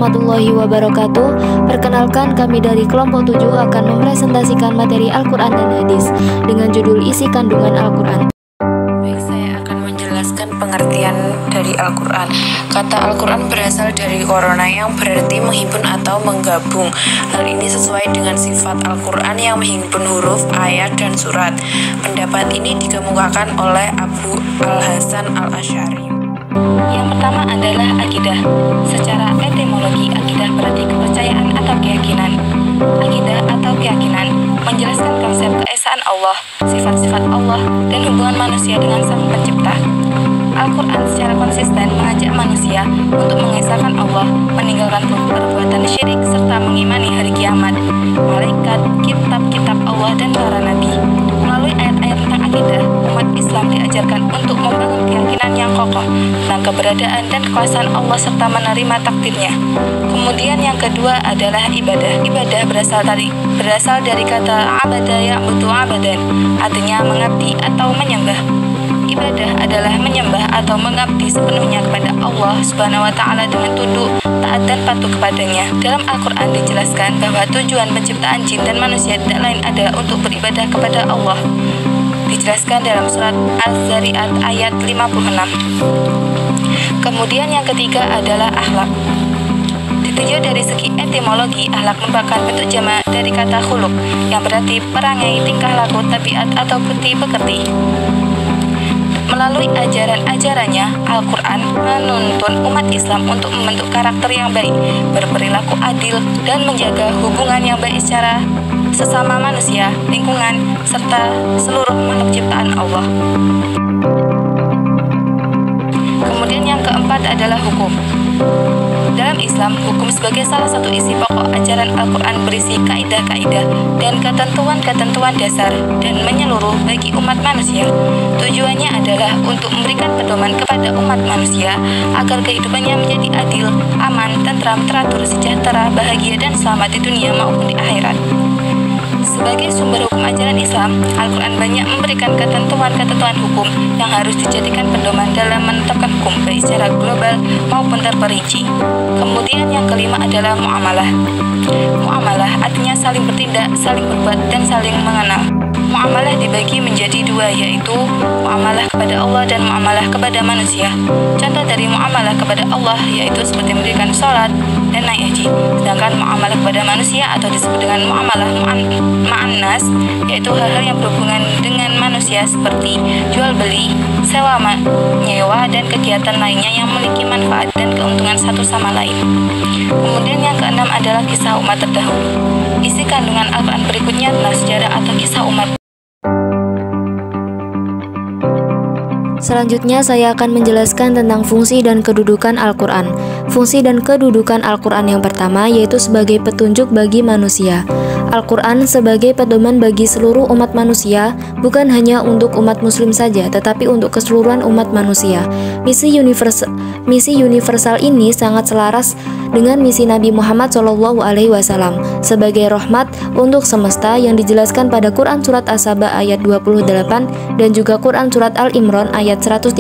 warahmatullahi wabarakatuh. Perkenalkan, kami dari kelompok 7 akan mempresentasikan materi Al-Quran dan Hadis dengan judul isi kandungan Al-Quran. Baik, saya akan menjelaskan pengertian dari Al-Quran. Kata Al-Quran berasal dari korona yang berarti menghimpun atau menggabung. Hal ini sesuai dengan sifat Al-Quran yang menghimpun huruf, ayat, dan surat. Pendapat ini dikemukakan oleh Abu Al-Hasan Al-Asy'ari. Yang pertama adalah akidah. Secara etimologi, akidah berarti kepercayaan atau keyakinan. Akidah atau keyakinan menjelaskan konsep keesaan Allah, sifat-sifat Allah, dan hubungan manusia dengan Sang Pencipta. Al-Quran secara konsisten mengajak manusia untuk mengesahkan Allah, meninggalkan perbuatan syirik, serta mengimani hari kiamat, malaikat, kitab-kitab Allah, dan para nabi. Melalui ayat-ayat tentang akidah, umat Islam diajarkan untuk membangun keyakinan yang kokoh tentang keberadaan dan kekuasaan Allah serta menerima takdirnya. Kemudian yang kedua adalah ibadah. Ibadah berasal dari kata abada ya'budu abadan, artinya mengabdi atau menyembah. Ibadah adalah menyembah atau mengabdi sepenuhnya kepada Allah Subhanahu wa Ta'ala dengan tunduk, taat, dan patuh kepadanya. Dalam Al-Quran dijelaskan bahwa tujuan penciptaan jin dan manusia tidak lain adalah untuk beribadah kepada Allah. Dijelaskan dalam surat Az-Zariyat ayat 56. Kemudian yang ketiga adalah akhlak. Ditinjau dari segi etimologi, akhlak merupakan bentuk jamak dari kata khuluq yang berarti perangai, tingkah laku, tabiat, atau budi pekerti. Melalui ajaran-ajarannya, Al-Quran menuntun umat Islam untuk membentuk karakter yang baik, berperilaku adil, dan menjaga hubungan yang baik secara sesama manusia, lingkungan, serta seluruh makhluk ciptaan Allah. Kemudian yang keempat adalah hukum. Dalam Islam, hukum sebagai salah satu isi pokok ajaran Al-Quran berisi kaidah-kaidah dan ketentuan-ketentuan dasar dan menyeluruh bagi umat manusia. Tujuannya adalah untuk memberikan pedoman kepada umat manusia agar kehidupannya menjadi adil, aman, tentram, teratur, sejahtera, bahagia, dan selamat di dunia maupun di akhirat. Sebagai sumber hukum ajaran Islam, Al-Quran banyak memberikan ketentuan-ketentuan hukum yang harus dijadikan pedoman dalam menetapkan hukum baik secara global maupun terperinci. Kemudian yang kelima adalah muamalah. Muamalah artinya saling bertindak, saling berbuat, dan saling mengenal. Muamalah dibagi menjadi dua, yaitu muamalah kepada Allah dan muamalah kepada manusia. Contoh dari muamalah kepada Allah yaitu seperti mendirikan sholat dan naik haji. Sedangkan muamalah kepada manusia atau disebut dengan muamalah ma'annas yaitu hal-hal yang berhubungan dengan manusia seperti jual beli, sewa, nyewa, dan kegiatan lainnya yang memiliki manfaat dan keuntungan satu sama lain. Kemudian yang keenam adalah kisah umat terdahulu. Isi kandungan Al-Quran berikutnya adalah sejarah atau kisah umat. Selanjutnya saya akan menjelaskan tentang fungsi dan kedudukan Al-Quran. Fungsi dan kedudukan Al-Quran yang pertama yaitu sebagai petunjuk bagi manusia. Al-Quran sebagai pedoman bagi seluruh umat manusia, bukan hanya untuk umat muslim saja, tetapi untuk keseluruhan umat manusia. Misi universal ini sangat selaras dengan misi Nabi Muhammad SAW sebagai rahmat untuk semesta yang dijelaskan pada Quran Surat As-Saba ayat 28 dan juga Quran Surat Al-Imran ayat 138.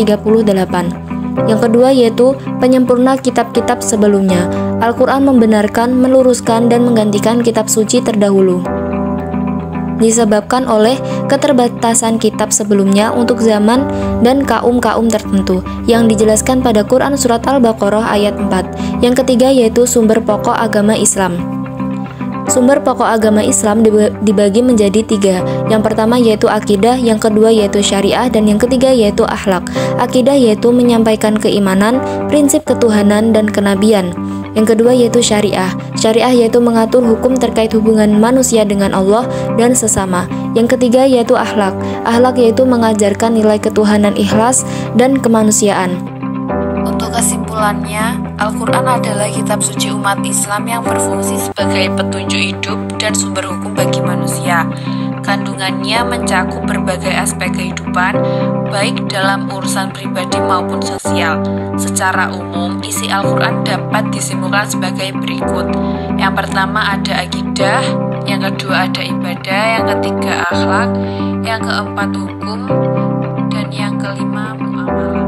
Yang kedua yaitu penyempurna kitab-kitab sebelumnya. Al-Quran membenarkan, meluruskan, dan menggantikan kitab suci terdahulu, disebabkan oleh keterbatasan kitab sebelumnya untuk zaman dan kaum-kaum tertentu yang dijelaskan pada Quran Surat Al-Baqarah ayat 4. Yang ketiga yaitu sumber pokok agama Islam. Sumber pokok agama Islam dibagi menjadi tiga. Yang pertama yaitu akidah, yang kedua yaitu syariah, dan yang ketiga yaitu akhlak. Akidah yaitu menyampaikan keimanan, prinsip ketuhanan, dan kenabian. Yang kedua yaitu syariah. Syariah yaitu mengatur hukum terkait hubungan manusia dengan Allah dan sesama. Yang ketiga yaitu akhlak. Akhlak yaitu mengajarkan nilai ketuhanan ikhlas dan kemanusiaan. Untuk kesimpulannya, Al-Quran adalah kitab suci umat Islam yang berfungsi sebagai petunjuk hidup dan sumber hukum bagi manusia. Kandungannya mencakup berbagai aspek kehidupan, baik dalam urusan pribadi maupun sosial. Secara umum, isi Al-Quran dapat disimpulkan sebagai berikut. Yang pertama ada akidah, yang kedua ada ibadah, yang ketiga akhlak, yang keempat hukum, dan yang kelima muamalah.